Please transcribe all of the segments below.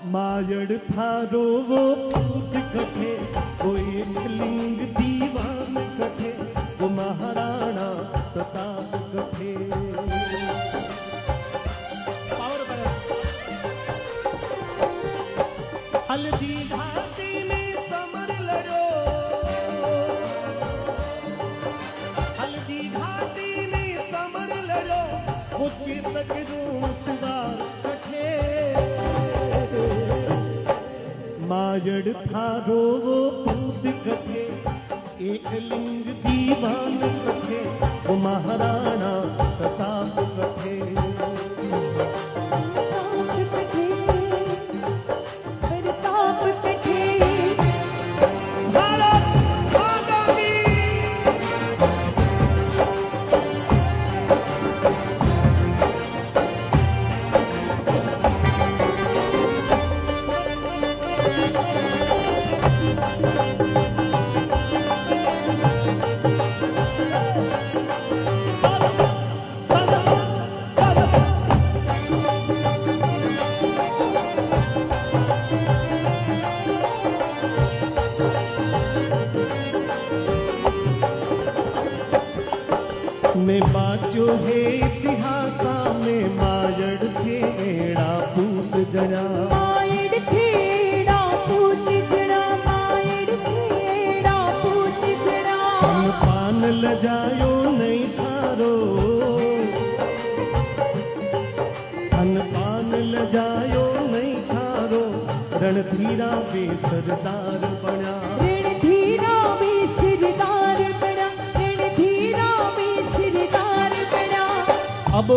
मायड़ थारो वो पूत कथे, वो एक लिंग दीवान कथे, वो महाराणा प्रताप कथे। हल्दी घाटी में समर लड़ो, हल्दी घाटी में समर लड़ो, वो चेतक रोसवार कथे। मायड़ थारो वो पूत कथे, एक लिंग दीवान कथे, वो महाराणा प्रताप कथे। में बाचो है इतिहासा में मायड़ थेड़ा पूत जना, मायड़ थेड़ा पूत जना, मायड़ थेड़ा पूत जना। पान लजायो नहीं थारो, पान लजायो नहीं थारो, रणधीरा वे सरदार बना, रणधीरा वे सरदार बना, रणधीरा वे सरदार बना। अब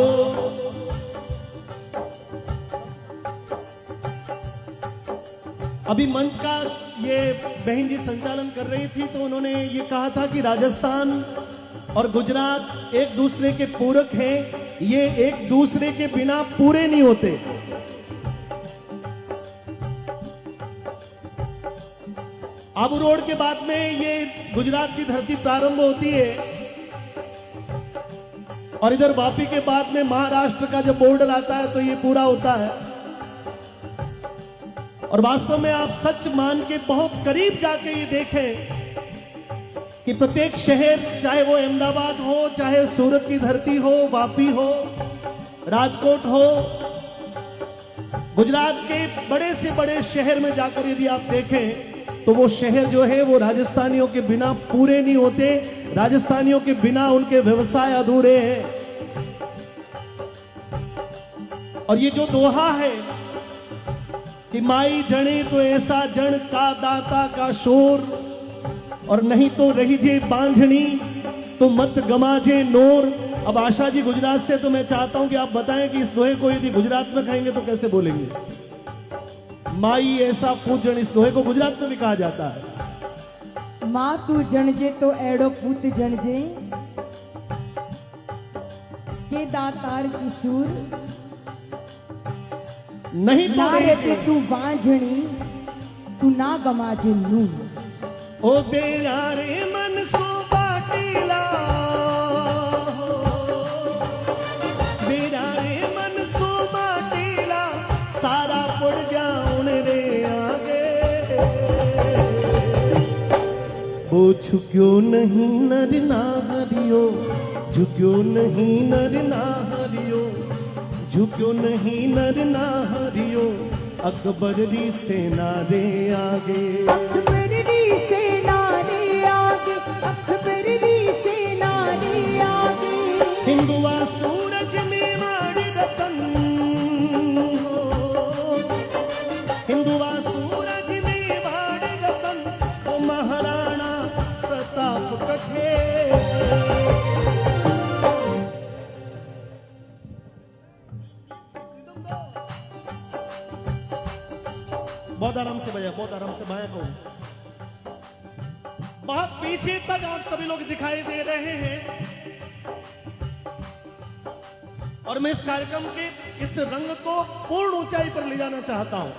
अभी मंच का ये बहन जी संचालन कर रही थी, तो उन्होंने ये कहा था कि राजस्थान और गुजरात एक दूसरे के पूरक हैं, ये एक दूसरे के बिना पूरे नहीं होते। आबू रोड के बाद में ये गुजरात की धरती प्रारंभ होती है, और इधर वापी के बाद में महाराष्ट्र का जब बॉर्डर आता है तो ये पूरा होता है। और वास्तव में आप सच मान के बहुत करीब जाके ये देखें कि प्रत्येक शहर, चाहे वो अहमदाबाद हो, चाहे सूरत की धरती हो, वापी हो, राजकोट हो, गुजरात के बड़े से बड़े शहर में जाकर यदि आप देखें तो वो शहर जो है वो राजस्थानियों के बिना पूरे नहीं होते, राजस्थानियों के बिना उनके व्यवसाय अधूरे हैं। और ये जो दोहा है कि माई जने तो ऐसा जन का दाता का शोर, और नहीं तो रही जे बांझनी तो मत गमाजे नोर। अब आशा जी गुजरात से, तो मैं चाहता हूं कि आप बताएं कि इस दोहे को यदि गुजरात में कहेंगे तो कैसे बोलेंगे। माई ऐसा पूजन, इस दोहे को गुजरात में भी कहा जाता है। मां तू जणजे तो एड़ो पूत जणजे, के दातार किशोर। नहीं तो रहे तू बांझणी, तू ना गमाजे नून। ओ बेयारे मन सो बाटीला, बेयारे मन सो बाटीला, सारा पड़ जाऊन रे आगे। वो झुक्यो नहीं नर नारियो, झुक्यो नहीं नर नारियो, झुक्यो नहीं नर नारियो, अकबर री सेना रे आगे। अकबर री सेना रे आगे, अकबर री सेना रे आगे। हिंदुआ सूरज में माड़ी रतन हो, हिंदुआ सूरज में माड़ी रतन, वो महाराणा प्रताप कथे। बहुत आराम से बजा, बहुत आराम से भाया को। बहुत पीछे तक आप सभी लोग दिखाई दे रहे हैं, और मैं इस कार्यक्रम के इस रंग को पूर्ण ऊंचाई पर ले जाना चाहता हूं,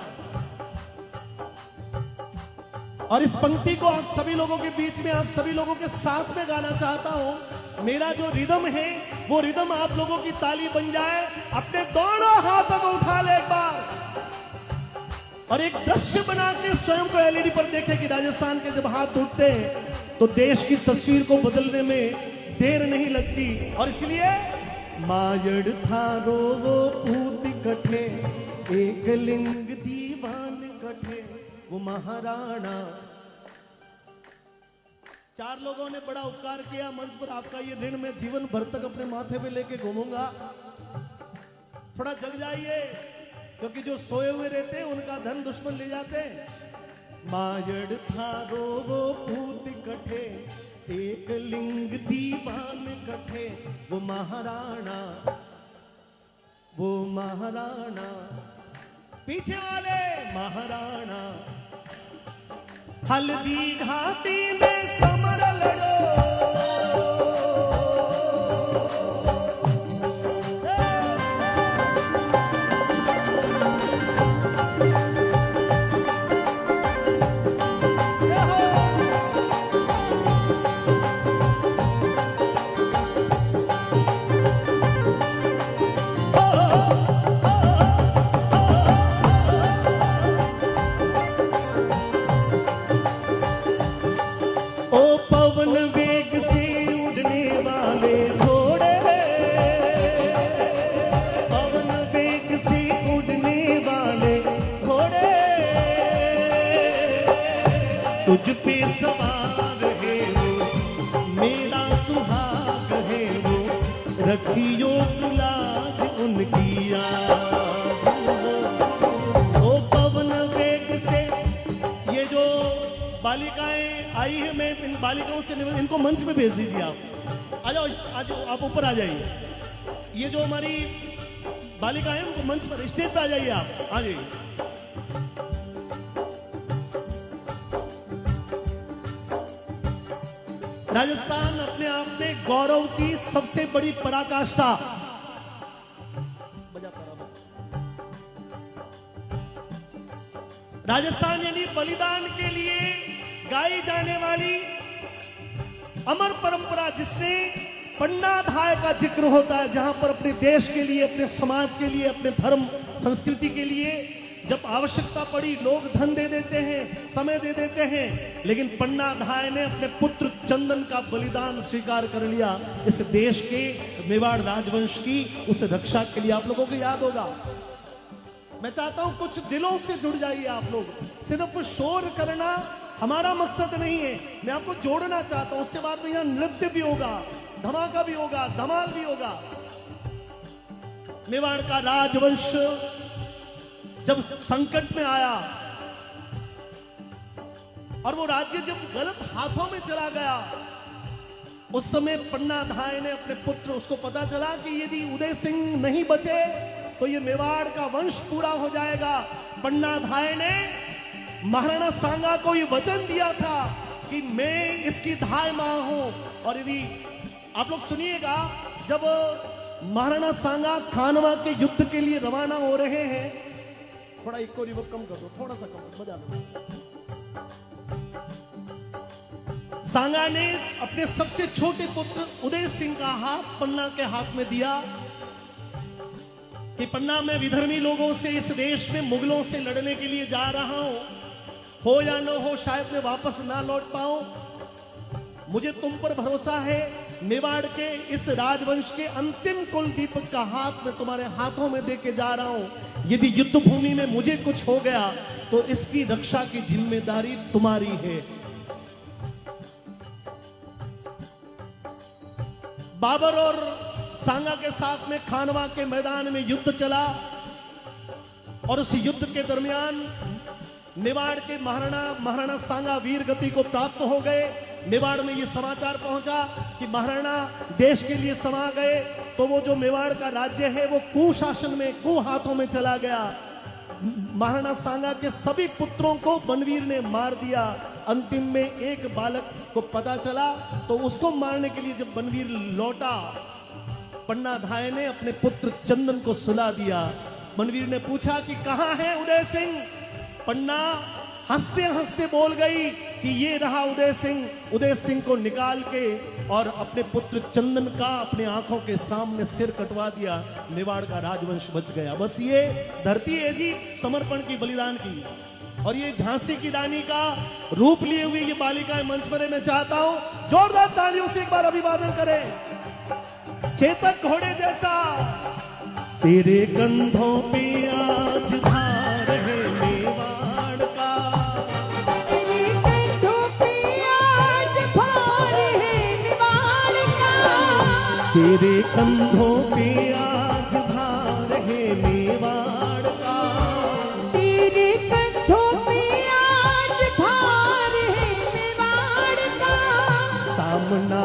और इस पंक्ति को आप सभी लोगों के बीच में, आप सभी लोगों के साथ में गाना चाहता हूं। मेरा जो रिदम है वो रिदम आप लोगों की ताली बन जाए। अपने दोनों हाथों को उठा ले एक बार। और एक दृश्य बना के स्वयं को एलईडी पर देखे कि राजस्थान के जब हाथ उठते हैं तो देश की तस्वीर को बदलने में देर नहीं लगती। और इसलिए मायड़ थारो वो पूत कठे, एक लिंग दीवान कठे वो महाराणा। 4 लोगों ने बड़ा उपकार किया मंच पर, आपका ये ऋण मैं जीवन भर तक अपने माथे पे लेके घूमूंगा। थोड़ा जग जाइए, क्योंकि जो सोए हुए रहते हैं उनका धन दुश्मन ले जाते हैं। मायड़ थारो वो पूत कठे, एक लिंग दीवान कठे वो महाराणा, वो महाराणा। पीछे वाले महाराणा। हल्दी घाटी में समर लड़ो, तुझ पे सवार है वो, मेरा सुहाग है वो, रखियो लाज उनकी आज। ओ पवन वेग से, ये जो बालिकाएं आई है, मैं इन बालिकाओं से इनको मंच पे भेज दीजिए। आप आ जाओ, आप ऊपर आ जाइए। ये जो हमारी बालिकाएं हैं उनको मंच पर, स्टेज पे आ जाइए। आप आ जाइए। राजस्थान अपने आप में गौरव की सबसे बड़ी पराकाष्ठा। राजस्थान यानी बलिदान के लिए गाई जाने वाली अमर परंपरा, जिसने पन्ना धाय का जिक्र होता है, जहां पर अपने देश के लिए, अपने समाज के लिए, अपने धर्म संस्कृति के लिए जब आवश्यकता पड़ी लोग धन दे देते हैं, समय दे देते हैं, लेकिन पन्ना धाय ने अपने पुत्र चंदन का बलिदान स्वीकार कर लिया इस देश के, मेवाड़ राजवंश की उस रक्षा के लिए। आप लोगों को याद होगा। मैं चाहता हूं कुछ दिलों से जुड़ जाइए आप लोग। सिर्फ शोर करना हमारा मकसद नहीं है, मैं आपको जोड़ना चाहता हूं। उसके बाद में यहां नृत्य भी होगा, धमाका भी होगा, धमाल भी होगा। मेवाड़ का राजवंश जब संकट में आया और वो राज्य जब गलत हाथों में चला गया, उस समय पन्ना धाय ने अपने पुत्र, उसको पता चला कि यदि उदय सिंह नहीं बचे तो ये मेवाड़ का वंश पूरा हो जाएगा। पन्ना धाय ने महाराणा सांगा को ये वचन दिया था कि मैं इसकी धाय मां हूं। और यदि आप लोग सुनिएगा, जब महाराणा सांगा खानवा के युद्ध के लिए रवाना हो रहे हैं, थोड़ा इको रिवर्ब कम कर दो, थोड़ा सा कम बजा दो। सांगा ने अपने सबसे छोटे पुत्र उदय सिंह का हाथ पन्ना के हाथ में दिया कि पन्ना, मैं विधर्मी लोगों से, इस देश में मुगलों से लड़ने के लिए जा रहा हूं, हो या न हो शायद मैं वापस ना लौट पाऊं, मुझे तुम पर भरोसा है। मेवाड़ के इस राजवंश के अंतिम कुल दीपक का हाथ मैं तुम्हारे हाथों में देके जा रहा हूं। यदि युद्ध भूमि में मुझे कुछ हो गया तो इसकी रक्षा की जिम्मेदारी तुम्हारी है। बाबर और सांगा के साथ में खानवा के मैदान में युद्ध चला और उस युद्ध के दरमियान मेवाड़ के महाराणा सांगा वीर गति को प्राप्त हो गए। मेवाड़ में ये समाचार पहुंचा कि महाराणा देश के लिए समा गए, तो वो जो मेवाड़ का राज्य है वो कुशासन में, कु हाथों में चला गया। महाराणा सांगा के सभी पुत्रों को बनवीर ने मार दिया। अंतिम में एक बालक को पता चला, तो उसको मारने के लिए जब बनवीर लौटा, पन्ना धाय ने अपने पुत्र चंदन को सुला दिया। बनवीर ने पूछा कि कहां है उदय सिंह? पन्ना हंसते हंसते बोल गई कि ये रहा उदय सिंह। उदय सिंह को निकाल के और अपने पुत्र चंदन का अपने आंखों के सामने सिर कटवा दिया। मेवाड़ का राजवंश बच गया। बस ये धरती है जी समर्पण की, बलिदान की। और ये झांसी की रानी का रूप लिए हुए ये बालिकाएं मंच पर है। मैं चाहता हूं जोरदार तालियों से एक बार अभिवादन करें। चेतक घोड़े जैसा तेरे कंधों पे आज भार है मेवाड़ का, तेरे कंधों पे आज भार है मेवाड़ का, तेरे कंधों पे आज भार है मेवाड़ का, तेरे कंधों पे आज भार है मेवाड़ का। सामना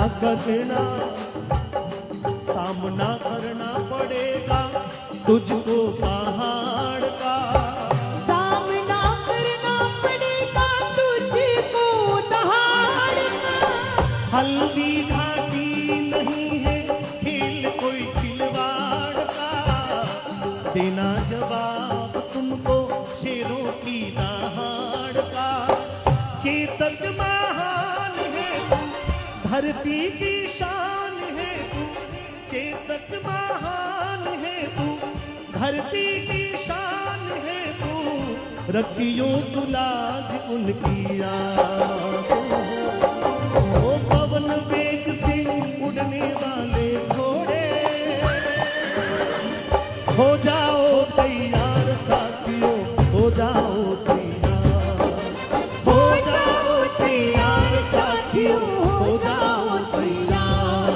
करना पड़ेगा तुझको पहाड़ का, सामना करना पड़ेगा तुझको दहाड़ का। हल्दी घाटी नहीं है खेल कोई खिलवाड़ का, देना जवाब तुमको शेरों की दहाड़ का। चेतक महान है तू, धरती की शान है तू, चेतक महान है तू, धरती की शान है तू, रखियो तू लाज उनकी आंखों। ओ पवन वेग से उड़ने वाले घोड़े, हो जाओ तैयार साथियों, हो जाओ तैयार, हो जाओ तैयार साथियों, हो जाओ तैयार।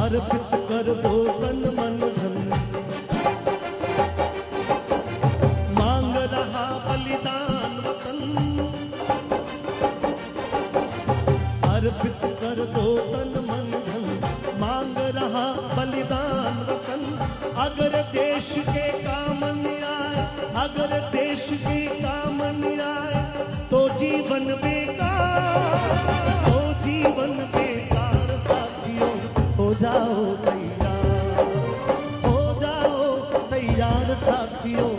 अर्पित कर दो तन मन धन, मांग रहा बलिदान वतन। अर्पित कर दो तन मन धन, मांग रहा बलिदान वतन। अगर देश के काम न आए, अगर देश के काम न आए, तो जीवन बेकार, तो जीवन बेकार साथियों, हो जाओ तैयार, हो जाओ तैयार साथियों,